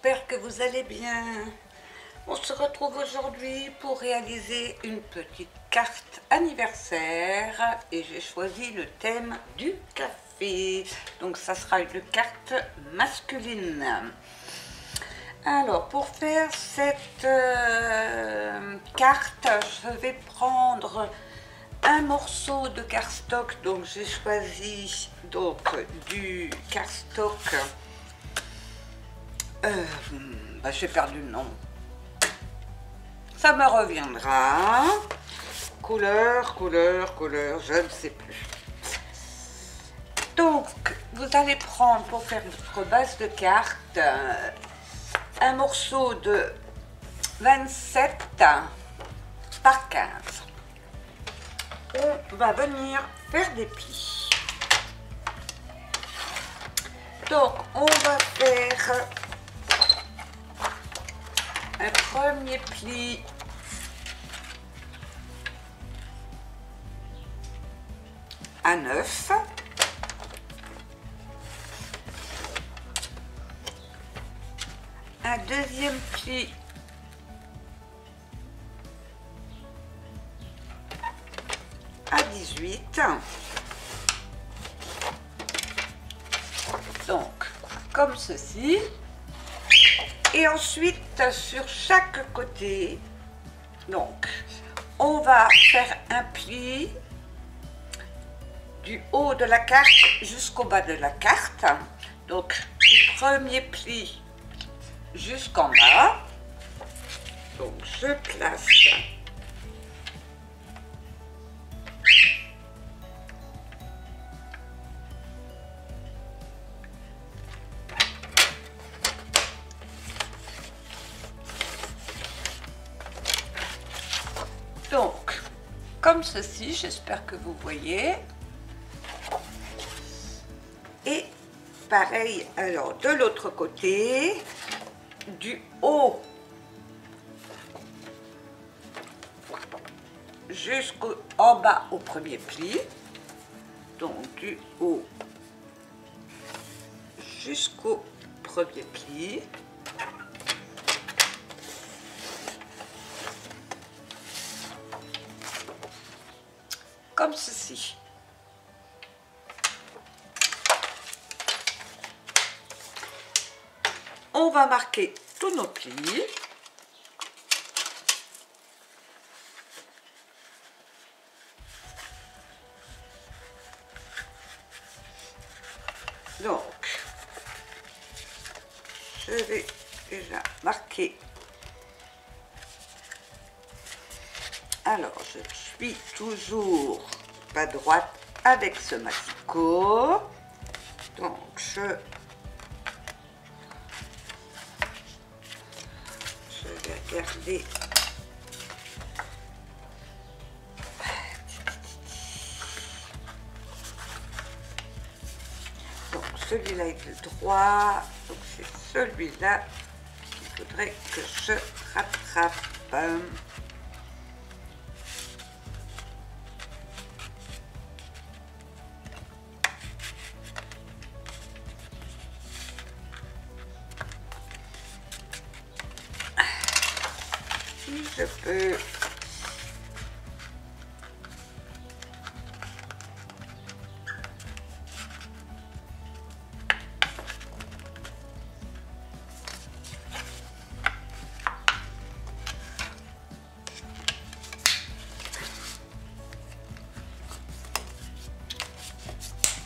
j'espère que vous allez bien. On se retrouve aujourd'hui pour réaliser une petite carte anniversaire et j'ai choisi le thème du café. Donc ça sera une carte masculine. Alors pour faire cette carte, je vais prendre un morceau de cardstock. Donc j'ai choisi du cardstock. J'ai perdu le nom. Ça me reviendra. Couleur, je ne sais plus. Donc, vous allez prendre pour faire votre base de carte un morceau de 27 par 15. On va venir faire des plis. Donc, on va faire un premier pli à 9, un deuxième pli à 18, donc comme ceci. Et ensuite, sur chaque côté, donc, on va faire un pli du haut de la carte jusqu'au bas de la carte. Donc, du premier pli jusqu'en bas. Donc, je place donc, comme ceci, j'espère que vous voyez. Et pareil, alors de l'autre côté, du haut jusqu'en bas au premier pli. Donc du haut jusqu'au premier pli. Comme ceci. On va marquer tous nos plis. Donc, je vais déjà marquer. Alors, je suis toujours pas droite avec ce massicot. Donc, je vais regarder. Donc, celui-là est le droit. Donc, c'est celui-là qu'il faudrait que je rattrape. Si je peux.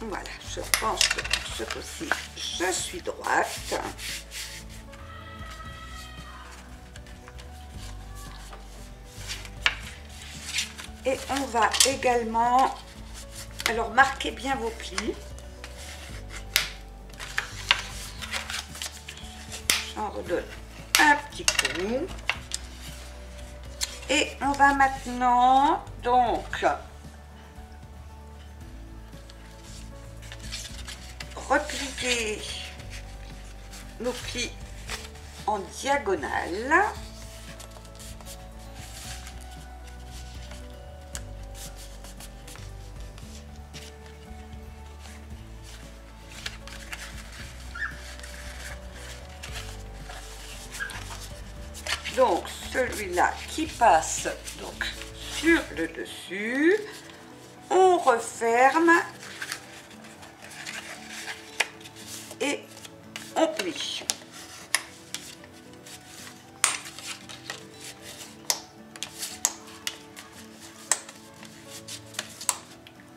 Voilà, je pense que pour ce coup-ci, je suis droite. Et on va également, alors marquez bien vos plis. J'en redonne un petit coup. Et on va maintenant, donc, replier nos plis en diagonale. celui-là qui passe donc sur le dessus. On referme et on plie.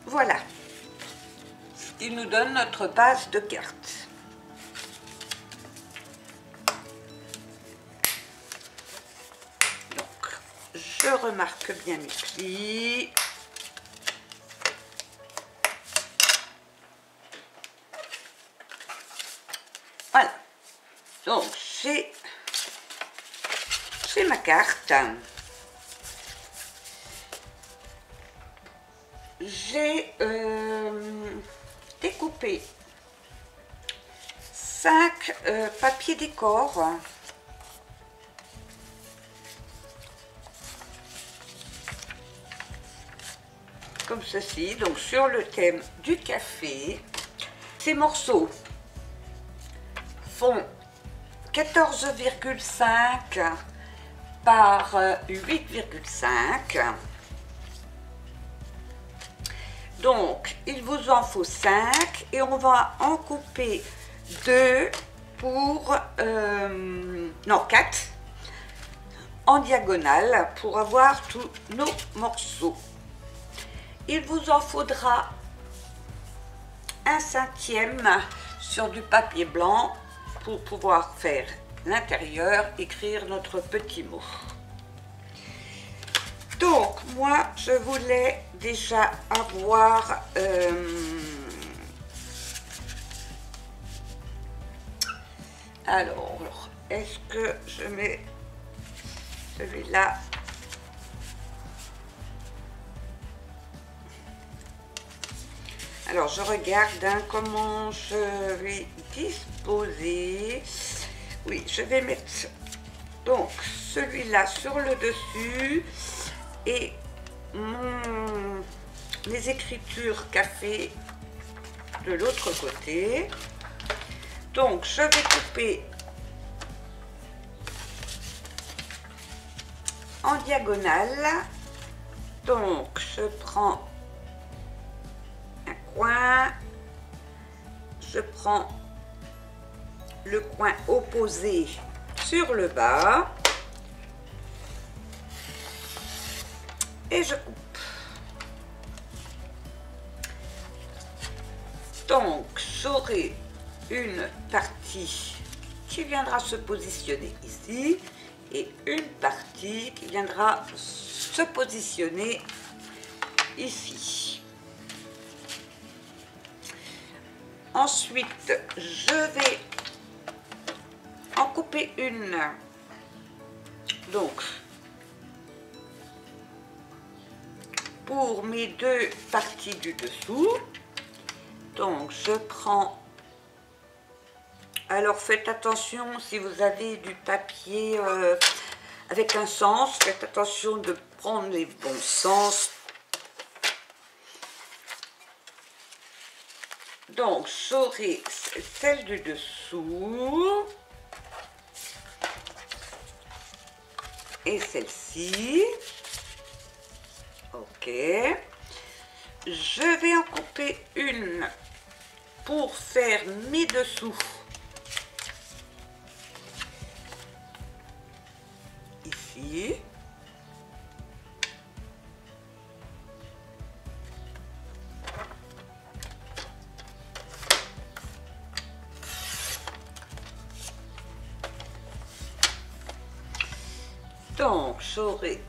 Voilà, ce qui nous donne notre base de carte. Donc, je remarque bien mes plis. Voilà, donc j'ai ma carte. J'ai découpé 5 papiers décor. Comme ceci, donc sur le thème du café. Ces morceaux font 14,5 par 8,5. Donc, il vous en faut 5 et on va en couper 2 pour... non, 4 en diagonale pour avoir tous nos morceaux. Il vous en faudra 1/5 sur du papier blanc pour pouvoir faire l'intérieur, écrire notre petit mot. Donc, moi, je voulais déjà avoir alors, est-ce que je mets celui-là? Alors, je regarde comment je vais disposer. Oui, je vais mettre donc celui-là sur le dessus et les écritures café de l'autre côté. Donc, je vais couper en diagonale. Donc, je prends un coin, je prends le coin opposé sur le bas et je coupe. Donc, j'aurai une partie qui viendra se positionner ici et une partie qui viendra se positionner ici. Ensuite, je vais en couper une. Donc, pour mes 2 parties du dessous. Donc, je prends... Alors, faites attention si vous avez du papier avec un sens. Faites attention de prendre les bons sens. Donc, j'aurai celle du dessous. Et celle-ci. Ok. Je vais en couper une pour faire mes dessous. Ici. Donc, j'aurai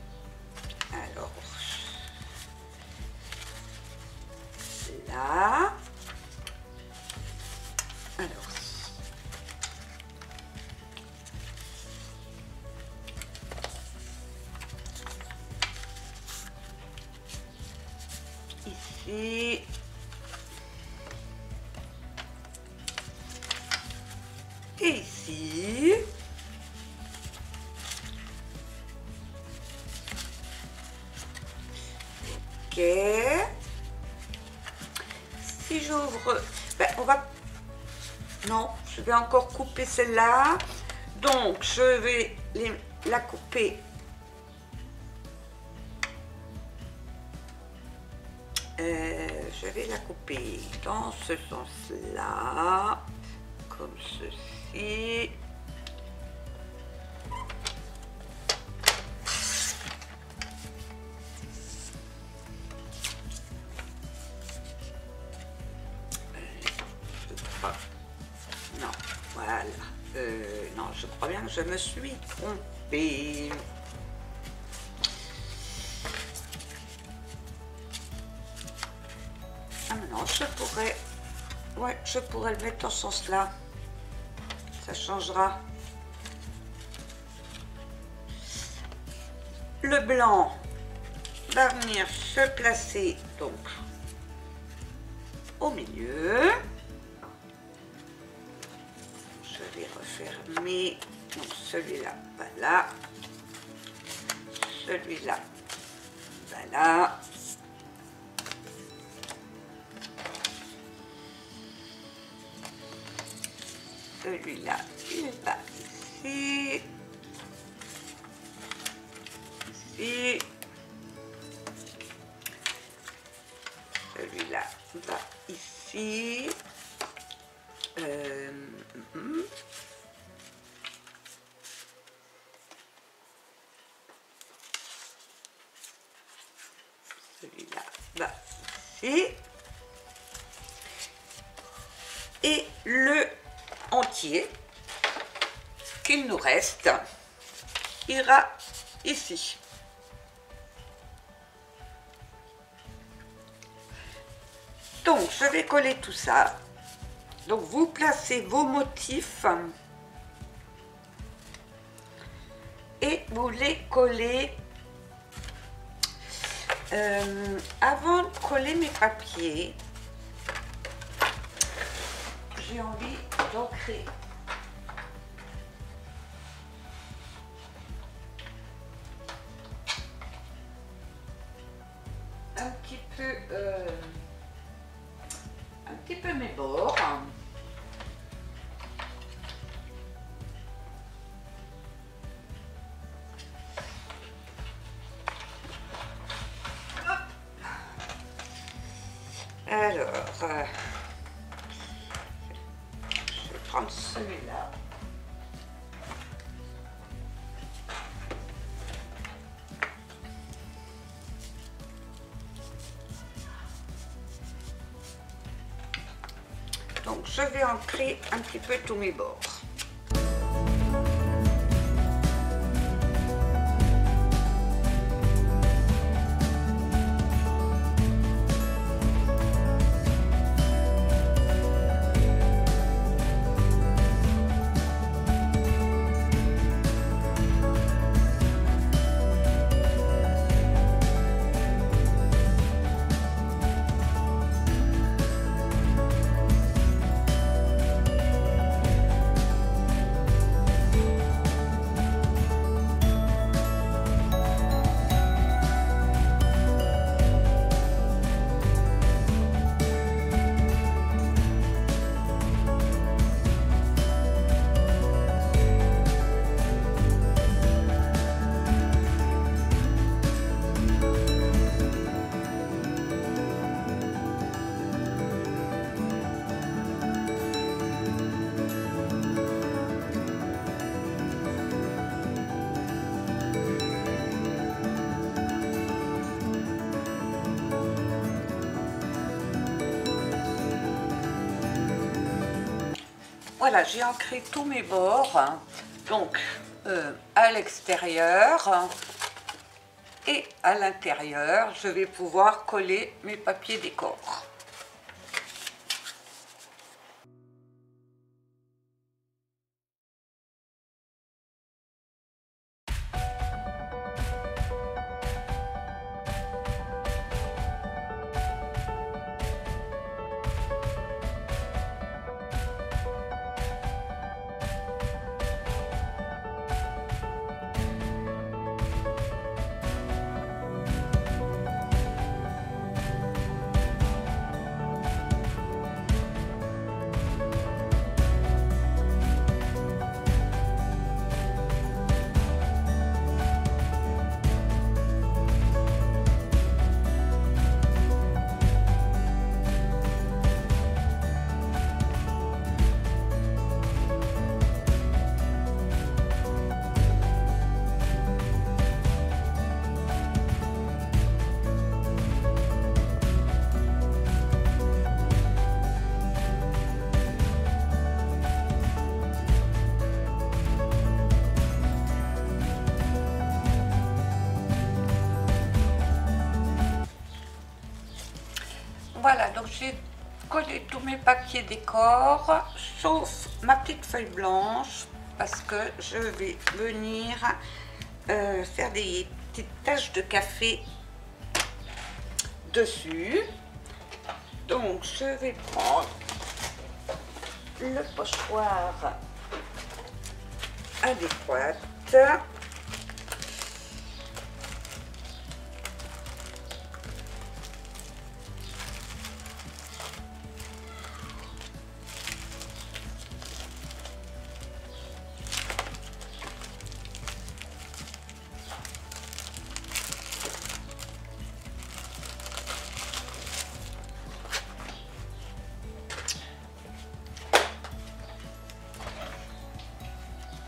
alors là. Alors, ici. Et ici. Ok. Si j'ouvre, ben, on va... Non, je vais encore couper celle-là. Donc, je vais la couper Je vais la couper dans ce sens-là, comme ceci. Non, voilà. Non, je crois bien que je me suis trompée. Ah non, je pourrais... Ouais, je pourrais le mettre dans ce sens-là. Ça changera. Le blanc va venir se placer donc au milieu. Je vais refermer. Donc celui-là, voilà. Celui-là, voilà. Celui-là, il va ici. Ici. Celui-là va ici. Celui-là va ici. Et le entier qu'il nous reste ira ici. Donc je vais coller tout ça. Donc vous placez vos motifs et vous les collez. Avant de coller mes papiers, j'ai envie d'ancrer un petit peu mes bords. Hop. Alors, je vais prendre celui-là. Donc je vais ancrer un petit peu tous mes bords. Voilà, j'ai ancré tous mes bords, donc à l'extérieur et à l'intérieur, je vais pouvoir coller mes papiers décor. Voilà, donc j'ai collé tous mes papiers décor, sauf ma petite feuille blanche, parce que je vais venir faire des petites taches de café dessus. Donc je vais prendre le pochoir adéquat.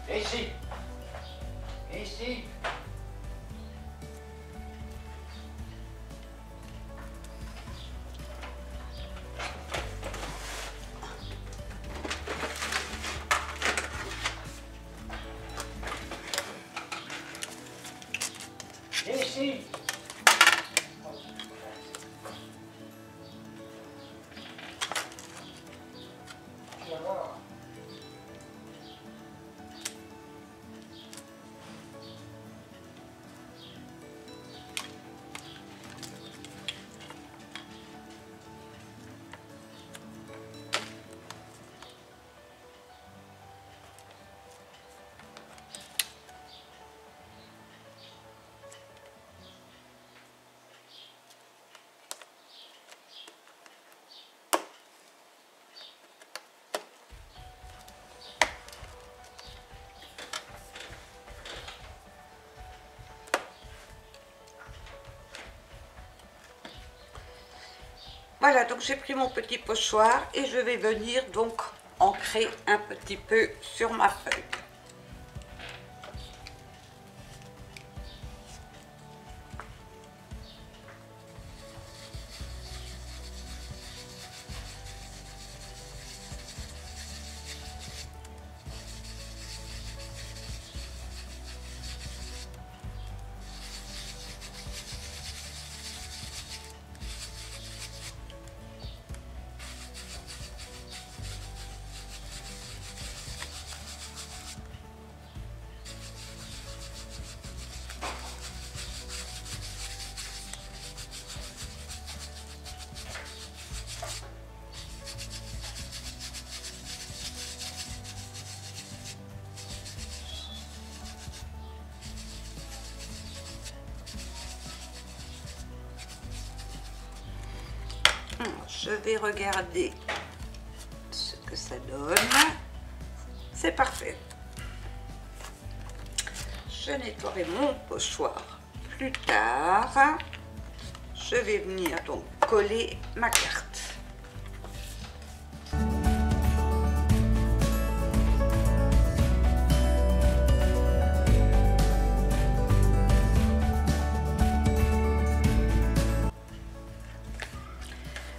Ici. Ici. Ici. Tu vas voir. Voilà, donc j'ai pris mon petit pochoir et je vais venir donc ancrer un petit peu sur ma feuille. Je vais regarder ce que ça donne. C'est parfait. Je nettoierai mon pochoir plus tard. Je vais venir donc coller ma carte.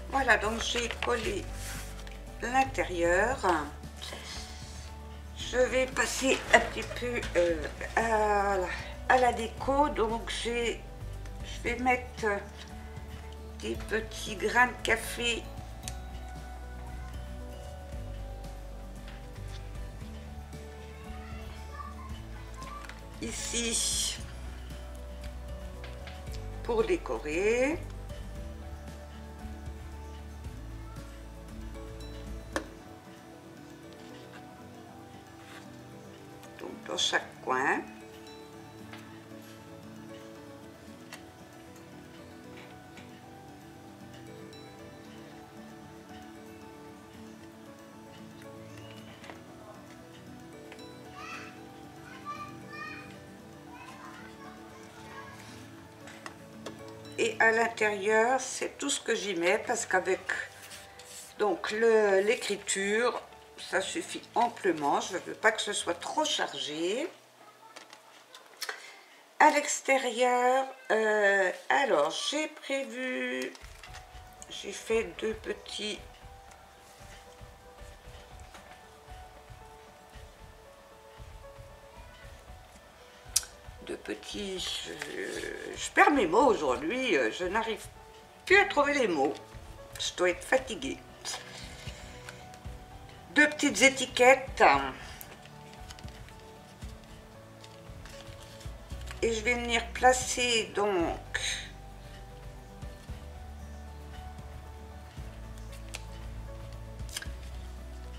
Voilà, donc j'ai collé l'intérieur. Je vais passer un petit peu à la déco. Donc je vais mettre des petits grains de café ici pour décorer. Dans chaque coin. Et à l'intérieur, c'est tout ce que j'y mets parce qu'avec donc l'écriture, ça suffit amplement. Je ne veux pas que ce soit trop chargé. À l'extérieur, alors j'ai prévu, j'ai fait deux petits je perds mes mots aujourd'hui, je n'arrive plus à trouver les mots. Je dois être fatiguée. 2 petites étiquettes. Et je vais venir placer donc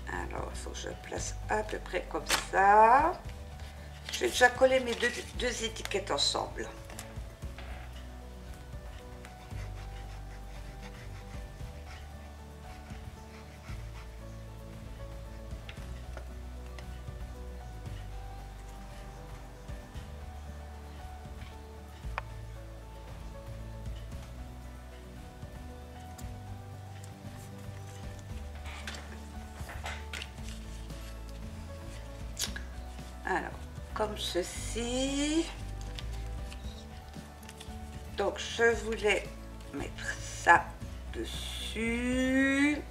alors il faut que je place à peu près comme ça. Je vais déjà coller mes deux étiquettes ensemble. Alors, comme ceci. Donc, je voulais mettre ça dessus.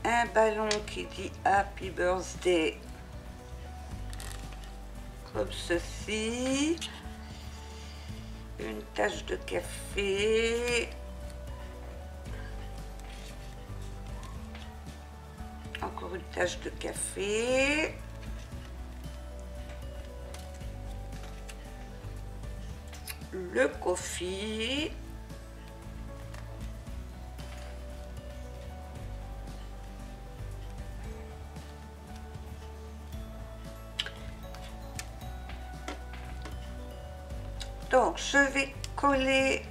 Un ballon qui dit Happy Birthday. Comme ceci. Une tasse de café. Encore une tasse de café. Le coffee. Donc, je vais coller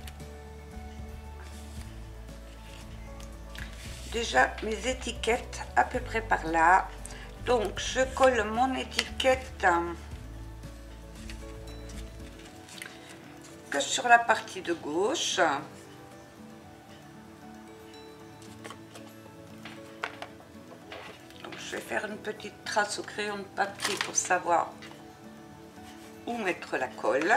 déjà mes étiquettes à peu près par là. Donc, je colle mon étiquette que sur la partie de gauche. Donc, je vais faire une petite trace au crayon de papier pour savoir où mettre la colle.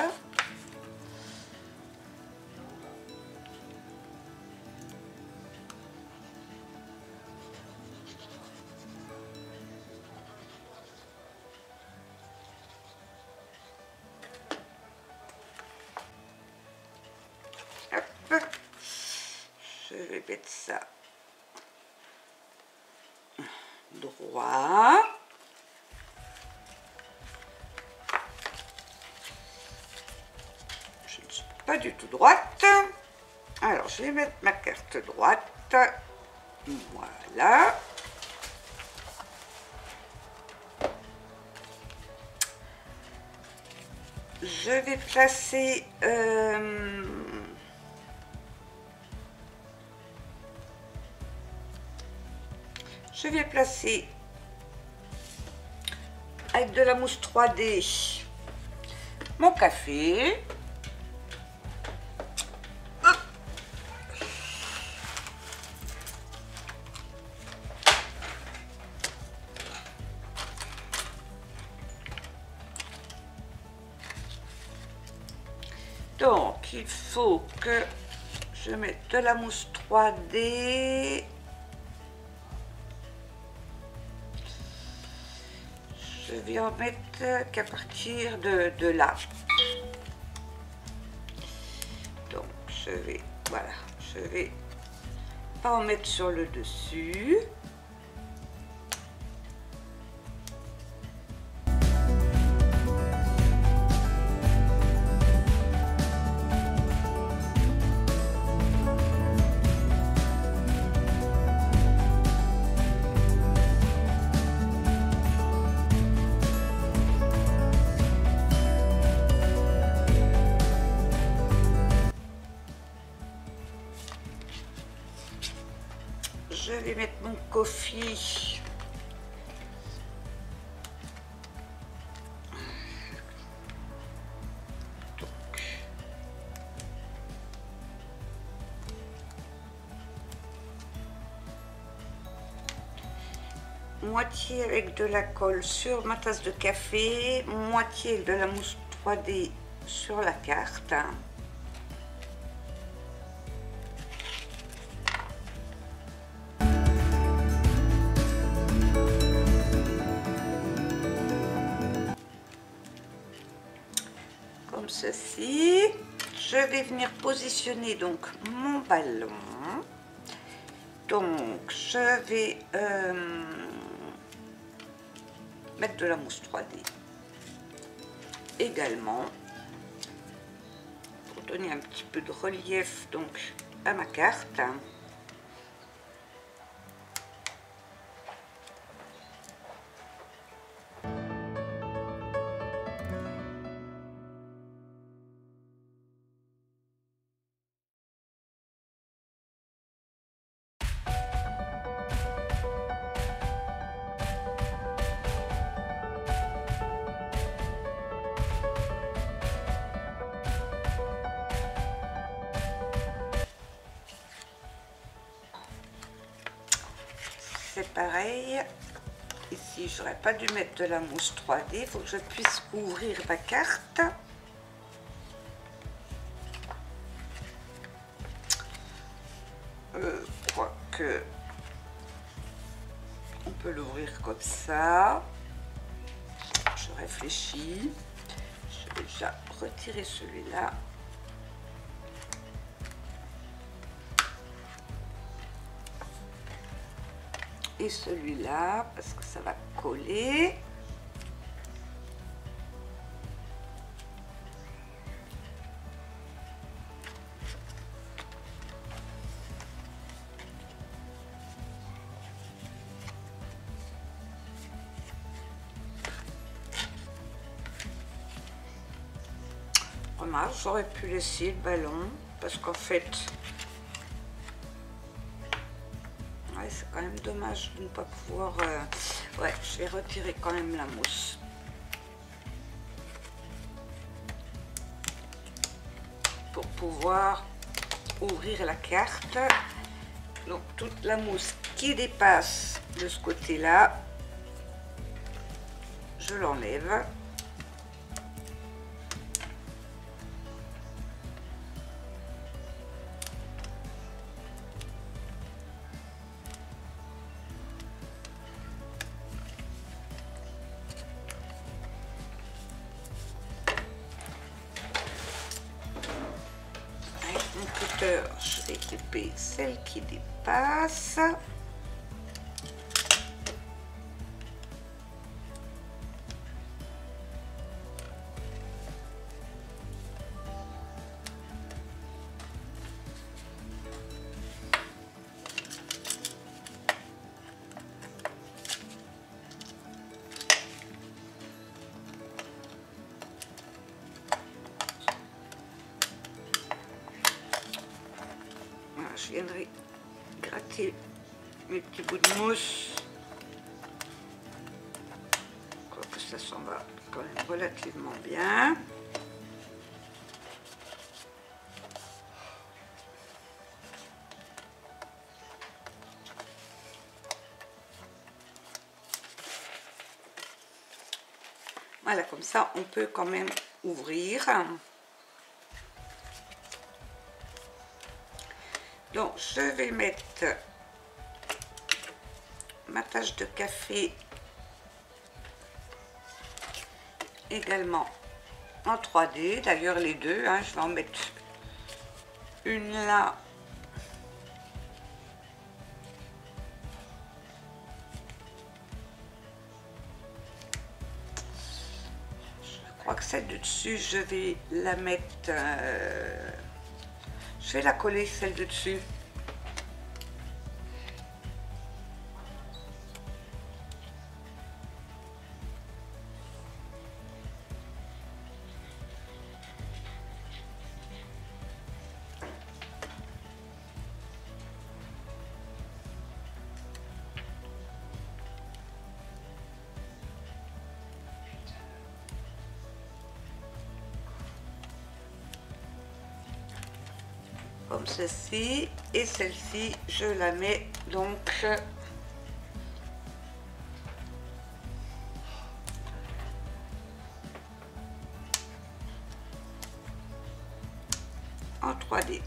Je vais mettre ça droit. Je ne suis pas du tout droite. Alors, je vais mettre ma carte droite. Voilà. Je vais placer... je vais placer avec de la mousse 3D mon café. Donc il faut que je mette de la mousse 3D. Je vais en mettre qu'à partir de là. Donc je vais, voilà, je vais pas en mettre sur le dessus. Je vais mettre mon coffee. Donc. Moitié avec de la colle sur ma tasse de café, moitié avec de la mousse 3D sur la carte. Comme ceci. je vais venir positionner donc mon ballon. Donc je vais mettre de la mousse 3D également pour donner un petit peu de relief donc à ma carte. C'est pareil, ici j'aurais pas dû mettre de la mousse 3D, il faut que je puisse ouvrir ma carte. Je crois que on peut l'ouvrir comme ça. Je réfléchis, je vais déjà retirer celui-là. Et celui-là, parce que ça va coller. Remarque, j'aurais pu laisser le ballon, parce qu'en fait, c'est quand même dommage de ne pas pouvoir... Ouais, je vais retirer quand même la mousse. Pour pouvoir ouvrir la carte. Donc toute la mousse qui dépasse de ce côté-là, je l'enlève. Je vais couper celle qui dépasse. Je viendrai gratter mes petits bouts de mousse. Quoique ça s'en va quand même relativement bien. Voilà, comme ça on peut quand même ouvrir. Donc je vais mettre ma tasse de café également en 3D, d'ailleurs les deux, hein, je vais en mettre une là je crois que celle de dessus je vais la mettre je vais la coller celle de dessus. Comme ceci, et celle-ci je la mets donc en 3D.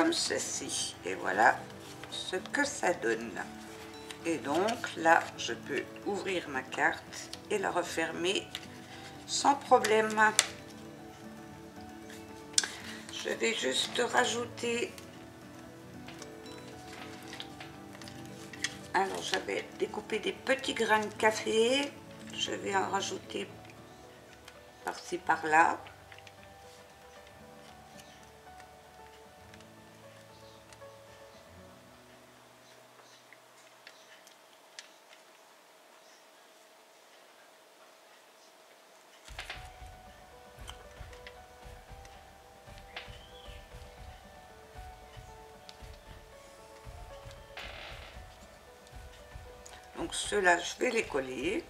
comme ceci. Et voilà ce que ça donne. Et donc là, je peux ouvrir ma carte et la refermer sans problème. Je vais juste rajouter... Alors, j'avais découpé des petits grains de café. Je vais en rajouter par-ci, par-là. Donc ceux-là, je vais les coller.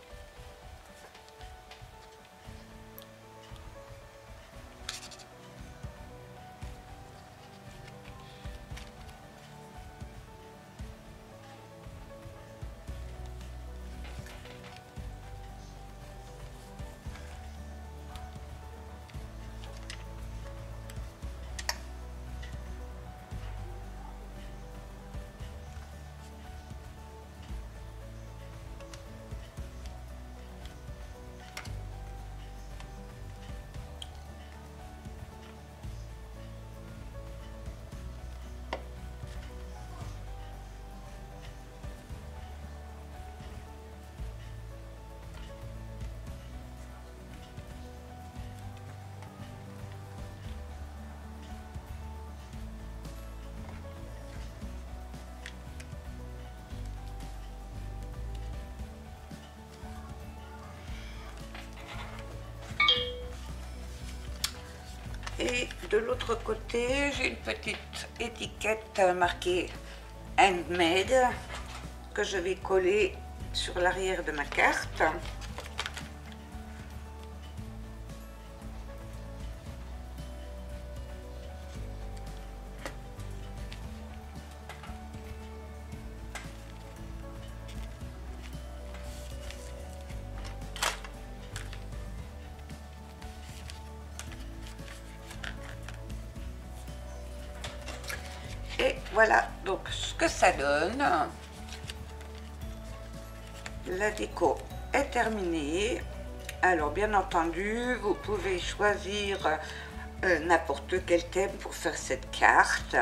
Et de l'autre côté, j'ai une petite étiquette marquée Handmade que je vais coller sur l'arrière de ma carte. Et voilà donc ce que ça donne. La déco est terminée. Alors bien entendu, vous pouvez choisir n'importe quel thème pour faire cette carte.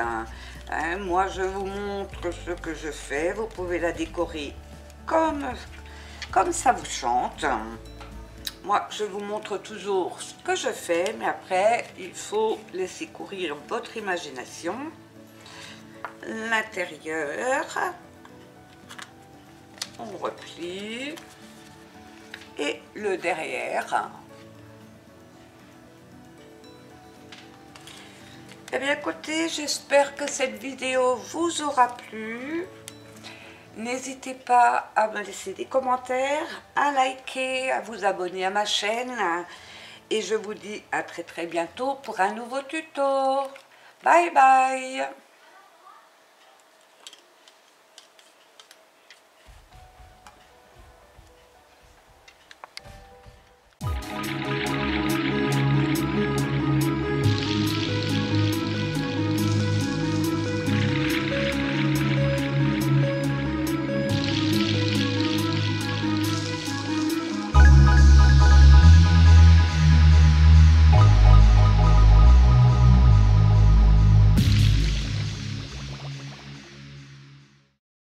Moi je vous montre ce que je fais. Vous pouvez la décorer comme ça vous chante. Moi je vous montre toujours ce que je fais, mais après il faut laisser courir votre imagination. L'intérieur, on replie, et le derrière. Eh bien écoutez, j'espère que cette vidéo vous aura plu. N'hésitez pas à me laisser des commentaires, à liker, à vous abonner à ma chaîne. Et je vous dis à très bientôt pour un nouveau tuto. Bye bye.